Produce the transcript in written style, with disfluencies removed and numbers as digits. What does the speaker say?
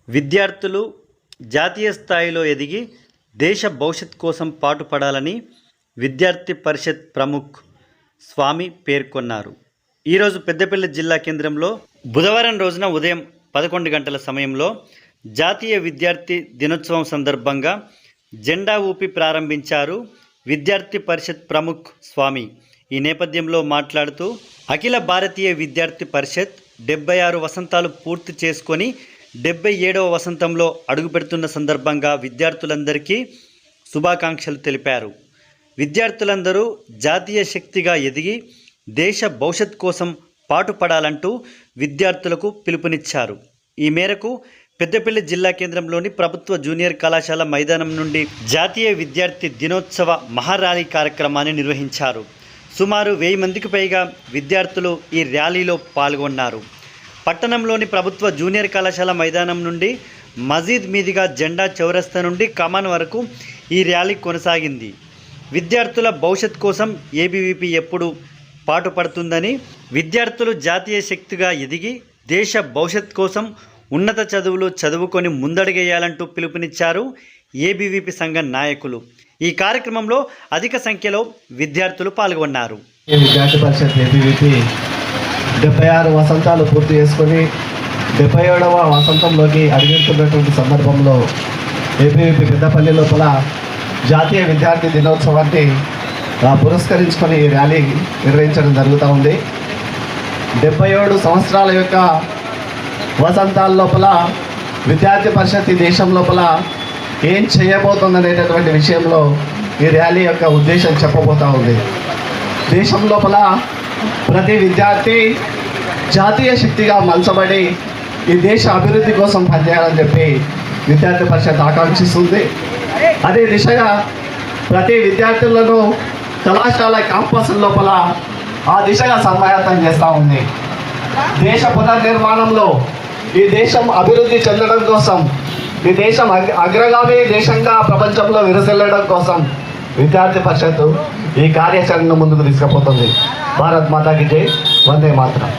విద్యార్థులు జాతీయ స్థాయిలో ఎదిగి దేశ భవిష్యత్ కోసం పాటుపడాలని విద్యార్థి పరిషత్ ప్రముఖ్ స్వామి పేర్కొన్నారు. ఈరోజు పెద్దపల్లి జిల్లా కేంద్రంలో బుధవారం రోజున ఉదయం 11 గంటల సమయంలో జాతీయ విద్యార్థి దినోత్సవం సందర్భంగా జెండా ఊపి ప్రారంభించారు విద్యార్థి పరిషత్ ప్రముఖ్ స్వామి. ఈ నేపథ్యంలో మాట్లాడుతూ అఖిల భారతీయ విద్యార్థి పరిషత్ 76 వసంతాలు పూర్తి చేసుకొని 77వ వసంతంలో అడుగుపెడుతున్న సందర్భంగా విద్యార్థులందరికీ శుభాకాంక్షలు తెలిపారు. విద్యార్థులందరూ జాతీయ శక్తిగా ఎదిగి దేశ భవిష్యత్ కోసం పాటుపడాలంటూ విద్యార్థులకు పిలుపునిచ్చారు. ఈ మేరకు పెద్దపల్లి జిల్లా కేంద్రంలోని ప్రభుత్వ జూనియర్ కళాశాల మైదానం నుండి జాతీయ విద్యార్థి దినోత్సవ మహార్యాలీ కార్యక్రమాన్ని నిర్వహించారు. సుమారు 1000 మందికి పైగా విద్యార్థులు ఈ ర్యాలీలో పాల్గొన్నారు. పట్టణంలోని ప్రభుత్వ జూనియర్ కళాశాల మైదానం నుండి మజీద్ మీదుగా జెండా చౌరస్తా నుండి కమాన్ వరకు ఈ ర్యాలీ కొనసాగింది. విద్యార్థుల భవిష్యత్ కోసం ఏబీవీపీ ఎప్పుడు పాటుపడుతుందని, విద్యార్థులు జాతీయ శక్తిగా ఎదిగి దేశ భవిష్యత్ కోసం ఉన్నత చదువులు చదువుకొని ముందడుగేయాలంటూ పిలుపునిచ్చారు ఏబీవీపీ సంఘ నాయకులు. ఈ కార్యక్రమంలో అధిక సంఖ్యలో విద్యార్థులు పాల్గొన్నారు. విద్యార్థి పరిషత్ ఏబీవీపీ 76 వసంతాలు పూర్తి చేసుకొని 77వ వసంతంలోకి అడుగుతున్నటువంటి సందర్భంలో ఏబీవీపీ పెద్దపల్లి లోపల జాతీయ విద్యార్థి దినోత్సవాన్ని పురస్కరించుకొని ఈ ర్యాలీ నిర్వహించడం జరుగుతూ ఉంది. 77 సంవత్సరాల యొక్క వసంతాల లోపల విద్యార్థి పరిషత్ ఈ దేశం లోపల ఏం చేయబోతుందనేటటువంటి విషయంలో ఈ ర్యాలీ యొక్క ఉద్దేశం చెప్పబోతూ ఉంది. దేశం లోపల ప్రతి విద్యార్థి జాతీయ శక్తిగా మలచబడి ఈ దేశ అభివృద్ధి కోసం పనిచేయాలని చెప్పి విద్యార్థి పరిషత్ ఆకాంక్షిస్తుంది. అదే దిశగా ప్రతి విద్యార్థులను కళాశాల క్యాంపస్ లోపల ఆ దిశగా సమాయత్తం చేస్తూ ఉంది. దేశ పునర్నిర్మాణంలో ఈ దేశం అభివృద్ధి చెందడం కోసం, ఈ దేశం అగ్రగామి దేశంగా ప్రపంచంలో విరసిల్లడం కోసం విద్యార్థి పరిషత్ ఈ కార్యాచరణను ముందుకు తీసుకుపోతుంది. భారత్ మాతాకి జై, వందే మాతరం.